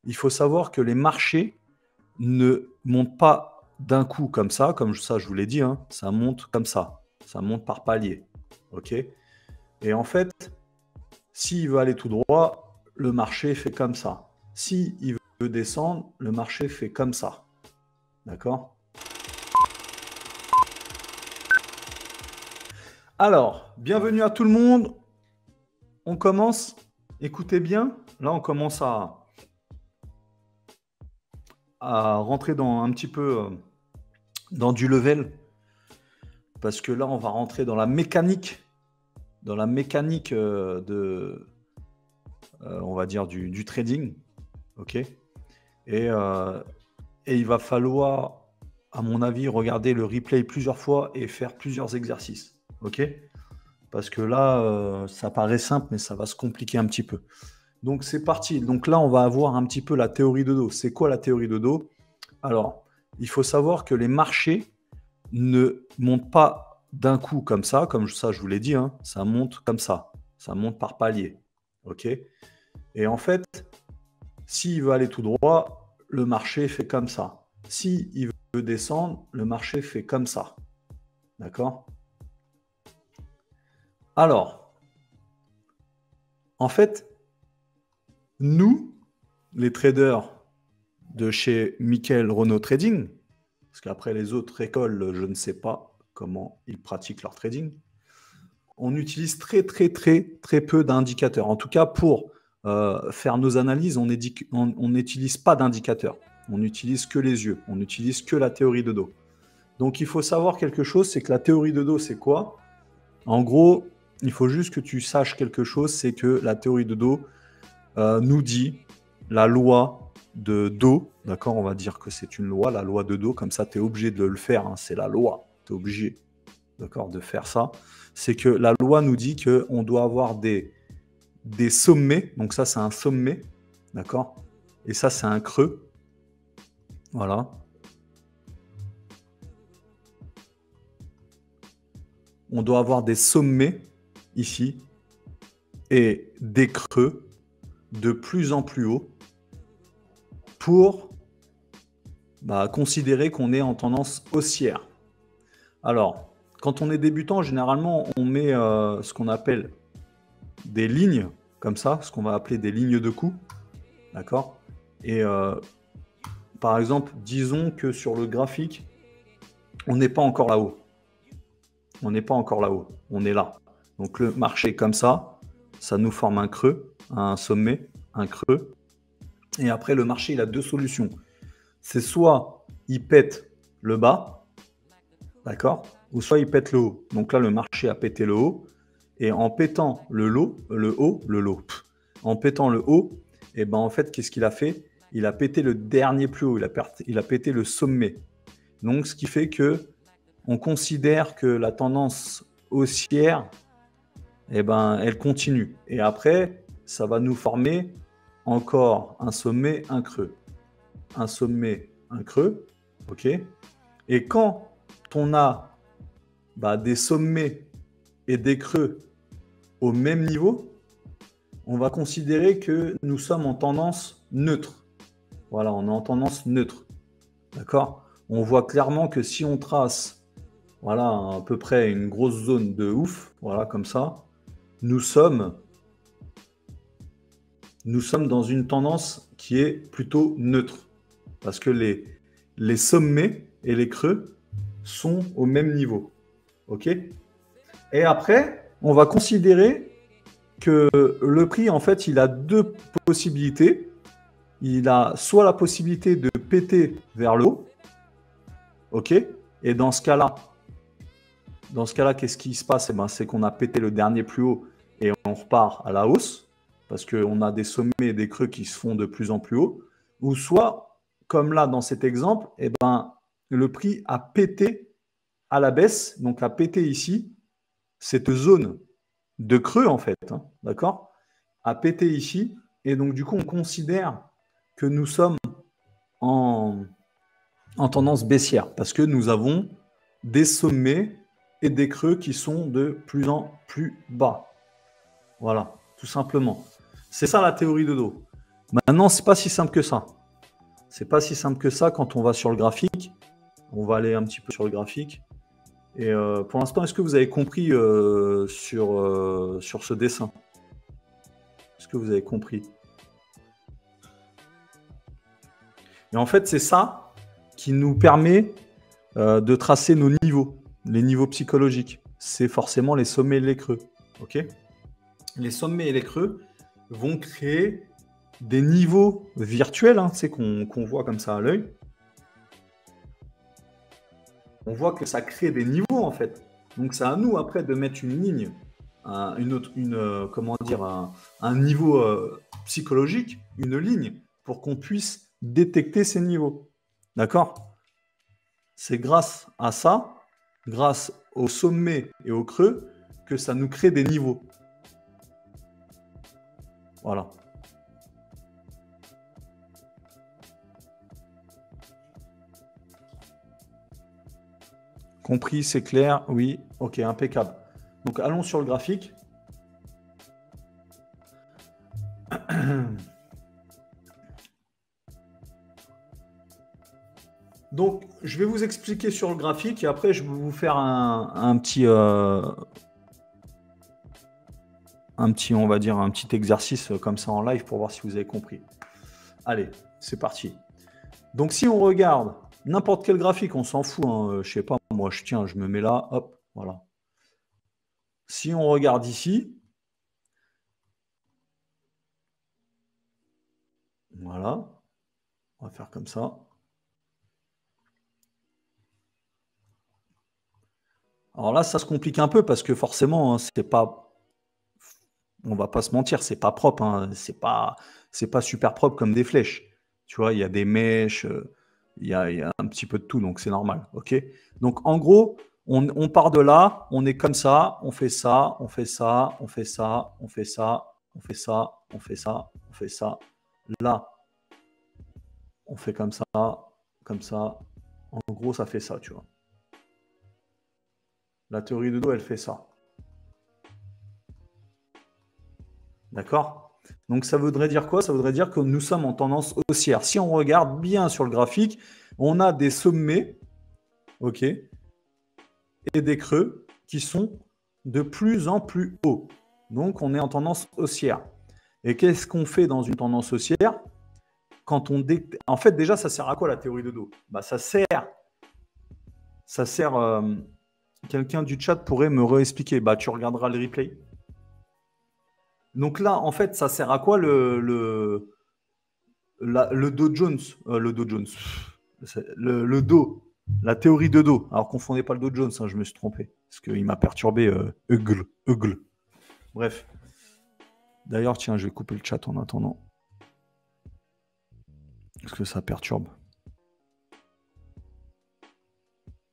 il faut savoir que les marchés ne montent pas d'un coup comme ça, je vous l'ai dit, hein, ça monte comme ça monte par palier, ok? Et en fait, s'il veut aller tout droit, le marché fait comme ça. S'il veut descendre, le marché fait comme ça, d'accord? Alors, bienvenue à tout le monde. On commence, écoutez bien, là on commence à rentrer dans un petit peu dans du level, parce que là on va rentrer dans la mécanique on va dire du trading, ok? Et il va falloir, à mon avis, regarder le replay plusieurs fois et faire plusieurs exercices, ok? Parce que là, ça paraît simple, mais ça va se compliquer un petit peu. Donc c'est parti. Donc là, on va avoir un petit peu la théorie de dos. C'est quoi la théorie de dos? Alors, il faut savoir que les marchés ne montent pas d'un coup comme ça je vous l'ai dit, hein, ça monte comme ça monte par palier, ok? Et en fait, s'il veut aller tout droit, le marché fait comme ça. S'il veut descendre, le marché fait comme ça, d'accord? Alors, en fait, nous, les traders de chez Michael Renault Trading, parce qu'après les autres écoles, je ne sais pas comment ils pratiquent leur trading, on utilise très peu d'indicateurs. En tout cas, pour faire nos analyses, on n'utilise pas d'indicateurs. On n'utilise que les yeux. On n'utilise que la théorie de dos. Donc, il faut savoir quelque chose, c'est que la théorie de dos, c'est quoi? En gros, il faut juste que tu saches quelque chose, c'est que la théorie de dos nous dit la loi de dos, d'accord? On va dire que c'est une loi, la loi de dos, comme ça, tu es obligé de le faire, hein, c'est la loi, tu es obligé, d'accord, de faire ça. C'est que la loi nous dit qu'on doit avoir des sommets, donc ça, c'est un sommet, d'accord? Et ça, c'est un creux, voilà. On doit avoir des sommets, ici, et des creux de plus en plus haut pour considérer qu'on est en tendance haussière. Alors, quand on est débutant, généralement, on met ce qu'on appelle des lignes, comme ça, ce qu'on va appeler des lignes de coup, d'accord? Et par exemple, disons que sur le graphique, on n'est pas encore là-haut. On n'est pas encore là-haut, on est là. Donc le marché est comme ça nous forme un creux, un sommet, un creux. Et après, le marché, il a deux solutions. C'est soit il pète le bas, d'accord, ou soit il pète le haut. Donc là, le marché a pété le haut. Et en pétant en pétant le haut, et ben en fait, qu'est-ce qu'il a fait? Il a pété le dernier plus haut, il a pété le sommet. Donc, ce qui fait que on considère que la tendance haussière, eh ben, elle continue. Et après, ça va nous former encore un sommet, un creux. Un sommet, un creux, ok? Et quand on a des sommets et des creux au même niveau, on va considérer que nous sommes en tendance neutre. Voilà, on est en tendance neutre. D'accord? On voit clairement que si on trace, voilà, à peu près une grosse zone de ouf, voilà, comme ça, nous sommes dans une tendance qui est plutôt neutre. Parce que les sommets et les creux sont au même niveau. OK? Et après, on va considérer que le prix, en fait, il a deux possibilités. Il a soit la possibilité de péter vers le haut, ok? Et dans ce cas-là, qu'est-ce qui se passe? C'est qu'on a pété le dernier plus haut et on repart à la hausse parce qu'on a des sommets et des creux qui se font de plus en plus haut. Ou soit, comme là dans cet exemple, le prix a pété à la baisse, donc a pété ici cette zone de creux en fait, hein, d'accord? A pété ici et donc du coup on considère que nous sommes en tendance baissière parce que nous avons des sommets et des creux qui sont de plus en plus bas. Voilà, tout simplement. C'est ça la théorie de dos. Maintenant, c'est pas si simple que ça. C'est pas si simple que ça quand on va sur le graphique. On va aller un petit peu sur le graphique. Et pour l'instant, est-ce que vous avez compris sur ce dessin? Est-ce que vous avez compris? Et en fait, c'est ça qui nous permet de tracer nos niveaux, les niveaux psychologiques. C'est forcément les sommets et les creux. Ok? Les sommets et les creux vont créer des niveaux virtuels, hein, qu'on voit comme ça à l'œil. On voit que ça crée des niveaux en fait. Donc c'est à nous après de mettre une ligne, un niveau psychologique, une ligne, pour qu'on puisse détecter ces niveaux. D'accord? C'est grâce à ça, grâce au sommet et au creux, que ça nous crée des niveaux. Voilà. Compris, c'est clair? Oui, ok, impeccable. Donc allons sur le graphique. Donc, je vais vous expliquer sur le graphique et après, je vais vous faire un petit, on va dire, un petit exercice comme ça en live pour voir si vous avez compris. Allez, c'est parti. Donc, si on regarde n'importe quel graphique, on s'en fout, hein, je sais pas, moi, je me mets là, hop, voilà. Si on regarde ici, voilà, on va faire comme ça. Alors là, ça se complique un peu parce que forcément, hein, c'est pas, on va pas se mentir, c'est pas propre, hein, c'est pas super propre comme des flèches. Tu vois, il y a des mèches, il y a un petit peu de tout, donc c'est normal. Ok. Donc en gros, on part de là, on est comme ça, on fait ça, on fait ça, on fait ça, on fait ça, on fait ça, on fait ça, on fait ça. Là, on fait comme ça, comme ça. En gros, ça fait ça, tu vois. La théorie de dos, elle fait ça. D'accord? Donc ça voudrait dire quoi? Ça voudrait dire que nous sommes en tendance haussière. Si on regarde bien sur le graphique, on a des sommets, ok, et des creux qui sont de plus en plus hauts. Donc on est en tendance haussière. Et qu'est-ce qu'on fait dans une tendance haussière? En fait, déjà, ça sert à quoi la théorie de dos? Bah, ça sert. Quelqu'un du chat pourrait me réexpliquer. Bah, tu regarderas le replay. Donc là, en fait, ça sert à quoi le Dow Jones, le Dow Jones, le Dow, la théorie de Dow. Alors, confondez pas le Dow Jones, hein, je me suis trompé, parce qu'il m'a perturbé, Hugle. Bref. D'ailleurs, tiens, je vais couper le chat en attendant. Parce que ça perturbe.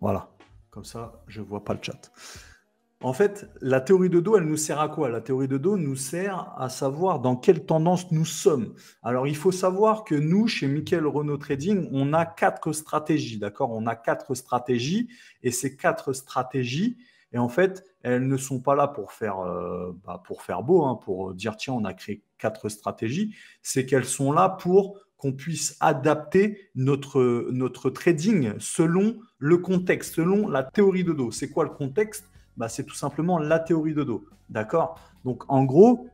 Voilà. Comme ça, je ne vois pas le chat. En fait, la théorie de dos, elle nous sert à quoi? La théorie de dos nous sert à savoir dans quelle tendance nous sommes. Alors, il faut savoir que nous, chez Michael Renaud Trading, on a 4 stratégies, d'accord? On a 4 stratégies, et ces 4 stratégies, et en fait, elles ne sont pas là pour faire beau, hein, pour dire, tiens, on a créé 4 stratégies. C'est qu'elles sont là pour qu'on puisse adapter notre trading selon le contexte, selon la théorie de dos. C'est quoi le contexte? Bah, c'est tout simplement la théorie de dos. D'accord? Donc, en gros,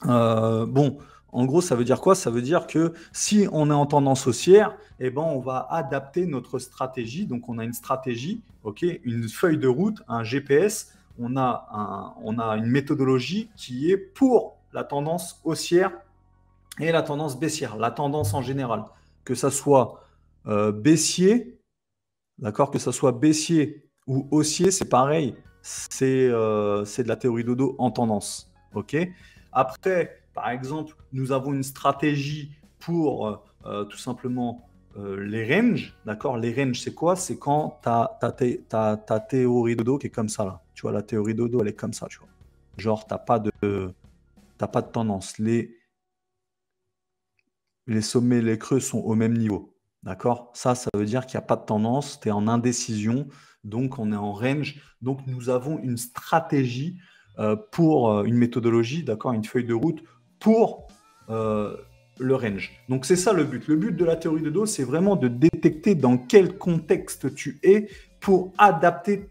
ça veut dire quoi? Ça veut dire que si on est en tendance haussière, eh ben, on va adapter notre stratégie. Donc, on a une stratégie, okay, une feuille de route, un GPS. On a une méthodologie qui est pour la tendance haussière et la tendance baissière, la tendance en général. Que ça soit baissier, d'accord? Que ça soit baissier ou haussier, c'est pareil. C'est de la théorie de dos en tendance. Ok. Après, par exemple, nous avons une stratégie pour tout simplement les ranges. D'accord. Les ranges, c'est quoi? C'est quand tu as ta théorie de dos qui est comme ça. Là. Tu vois, la théorie de dos, elle est comme ça. Tu vois. Genre, tu n'as pas de tendance. Les sommets et les creux sont au même niveau. D'accord? Ça veut dire qu'il n'y a pas de tendance, tu es en indécision, donc on est en range. Donc nous avons une stratégie pour une méthodologie, d'accord, une feuille de route pour le range. Donc, c'est ça le but. Le but de la théorie de dos, c'est vraiment de détecter dans quel contexte tu es pour adapter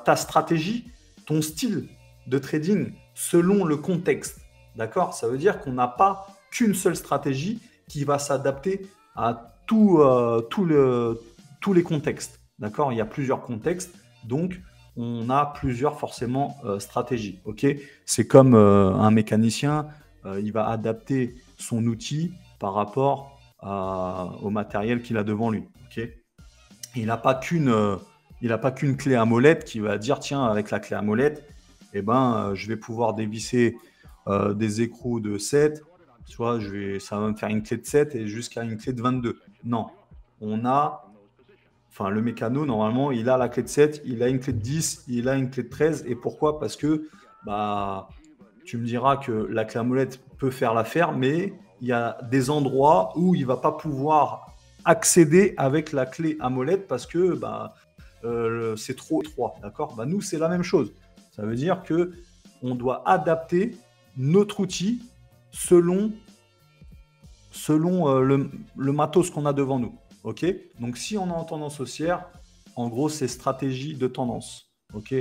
ta stratégie, ton style de trading selon le contexte. D'accord? Ça veut dire qu'on n'a pas qu'une seule stratégie qui va s'adapter à tous les contextes. D'accord? Il y a plusieurs contextes. Donc, on a plusieurs forcément stratégies. Ok? C'est comme un mécanicien, il va adapter son outil par rapport au matériel qu'il a devant lui. Ok? Il n'a pas qu'une clé à molette qui va dire tiens, avec la clé à molette, je vais pouvoir dévisser des écrous de 7. Tu vois, ça va me faire une clé de 7 et jusqu'à une clé de 22. Non, le mécano, normalement, il a la clé de 7, il a une clé de 10, il a une clé de 13. Et pourquoi? Parce que tu me diras que la clé à molette peut faire l'affaire, mais il y a des endroits où il ne va pas pouvoir accéder avec la clé à molette parce que c'est trop étroit. D'accord? Nous, c'est la même chose. Ça veut dire qu'on doit adapter notre outil selon le matos qu'on a devant nous. Ok? Donc, si on est en tendance haussière, en gros, c'est stratégie de tendance. Ok?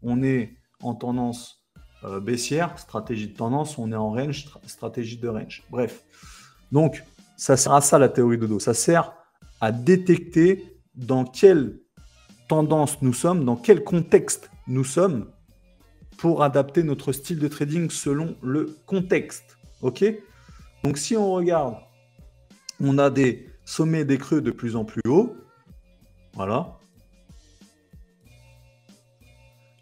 On est en tendance baissière, stratégie de tendance. On est en range, stratégie de range. Bref. Donc, ça sert à ça, la théorie de dos. Ça sert à détecter dans quelle tendance nous sommes, dans quel contexte nous sommes pour adapter notre style de trading selon le contexte. Ok? Donc, si on regarde, on a des sommets et des creux de plus en plus hauts. Voilà.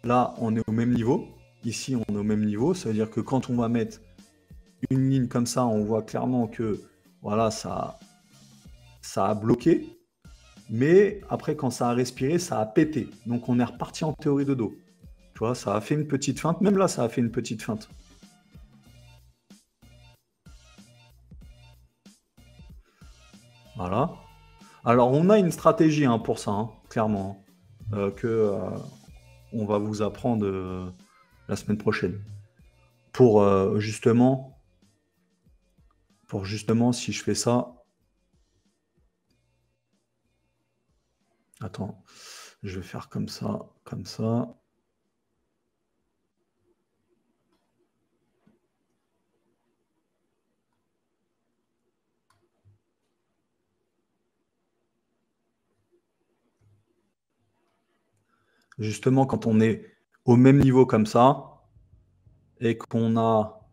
Là, on est au même niveau. Ici, on est au même niveau. Ça veut dire que quand on va mettre une ligne comme ça, on voit clairement que voilà, ça a bloqué. Mais après, quand ça a respiré, ça a pété. Donc, on est reparti en théorie de dos. Tu vois, ça a fait une petite feinte. Même là, ça a fait une petite feinte. Voilà. Alors, on a une stratégie pour ça, clairement, on va vous apprendre la semaine prochaine. Pour justement, si je fais ça... Attends, je vais faire comme ça, comme ça. Justement, quand on est au même niveau comme ça, et qu'on a...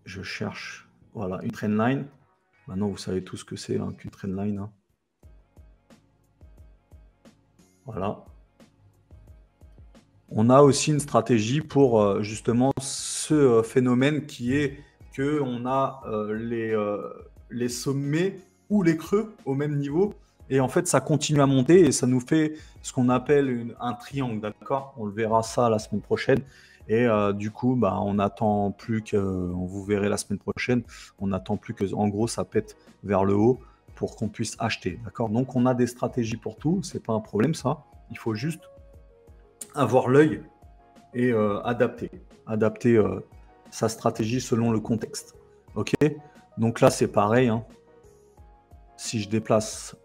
Je cherche, voilà, une trendline. Maintenant, vous savez tout ce que c'est qu'une trendline. Voilà. On a aussi une stratégie pour justement ce phénomène qui est qu'on a les sommets ou les creux au même niveau. Et en fait, ça continue à monter et ça nous fait ce qu'on appelle un triangle, d'accord? On le verra ça la semaine prochaine. Et du coup, on n'attend plus que, vous verrez la semaine prochaine, on n'attend plus que, en gros, ça pète vers le haut pour qu'on puisse acheter, d'accord? Donc, on a des stratégies pour tout, c'est pas un problème ça. Il faut juste avoir l'œil et adapter sa stratégie selon le contexte. Ok? Donc là, c'est pareil. Si je déplace,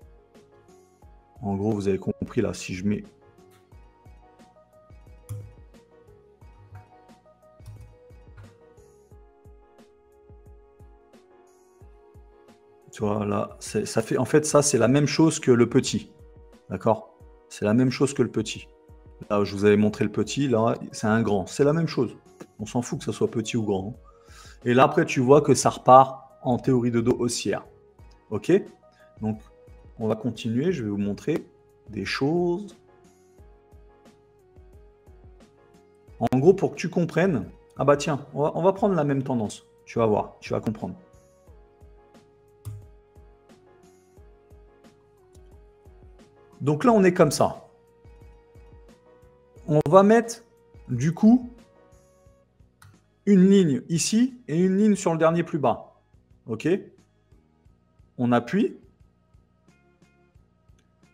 en gros, vous avez compris là, si je mets... Tu vois, là, ça fait... En fait, ça, c'est la même chose que le petit. D'accord? C'est la même chose que le petit. Là, je vous avais montré le petit. Là, c'est un grand. C'est la même chose. On s'en fout que ce soit petit ou grand. Et là, après, tu vois que ça repart en théorie de dos haussière. Ok? Donc, on va continuer. Je vais vous montrer des choses. En gros, pour que tu comprennes... Ah bah tiens, on va prendre la même tendance. Tu vas voir, tu vas comprendre. Donc là, on est comme ça. On va mettre, du coup, une ligne ici et une ligne sur le dernier plus bas. OK? On appuie.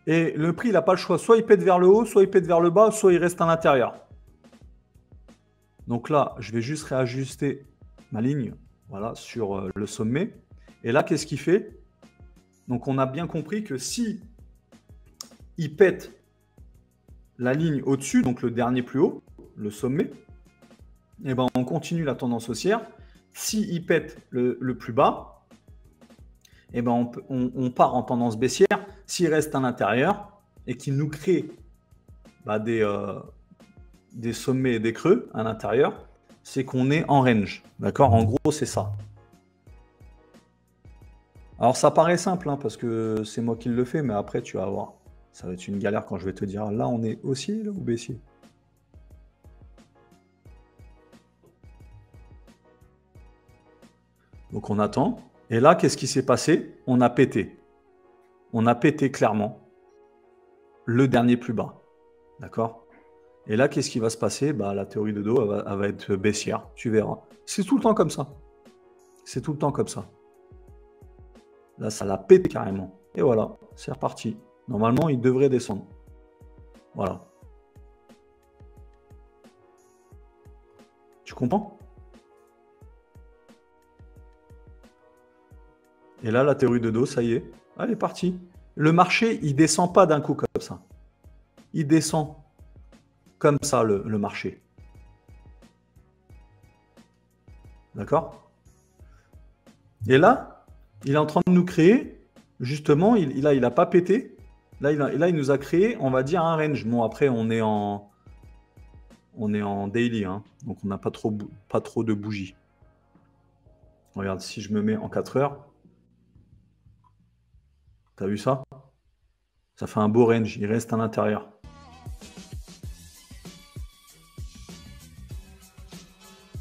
Et le prix, il n'a pas le choix. Soit il pète vers le haut, soit il pète vers le bas, soit il reste à l'intérieur. Donc là, je vais juste réajuster ma ligne voilà, sur le sommet. Et là, qu'est-ce qu'il fait? Donc, on a bien compris que si il pète la ligne au-dessus, donc le dernier plus haut, le sommet, et ben on continue la tendance haussière. Si il pète le plus bas, et ben on part en tendance baissière. S'il reste à l'intérieur et qu'il nous crée des sommets et des creux à l'intérieur, c'est qu'on est en range. D'accord? En gros, c'est ça. Alors, ça paraît simple, hein, parce que c'est moi qui le fais, mais après, tu vas voir. Ça va être une galère quand je vais te dire, là, on est haussier là, ou baissier? Donc, on attend. Et là, qu'est-ce qui s'est passé? On a pété. On a pété clairement le dernier plus bas. D'accord? Et là, qu'est-ce qui va se passer? Bah, la théorie de dos, elle va être baissière. Tu verras. C'est tout le temps comme ça. C'est tout le temps comme ça. Là, ça l'a pété carrément. Et voilà, c'est reparti. Normalement, il devrait descendre. Voilà. Tu comprends? Et là, la théorie de dos, ça y est, elle est partie. Le marché, il descend pas d'un coup comme ça. Il descend comme ça, le marché. D'accord? Et là, il est en train de nous créer, justement, il n'a pas pété. Là, il nous a créé, on va dire, un range. Bon, après, on est en daily, hein, donc on n'a pas trop de bougies. Regarde, si je me mets en 4 heures, t'as vu ça? Ça fait un beau range, il reste à l'intérieur.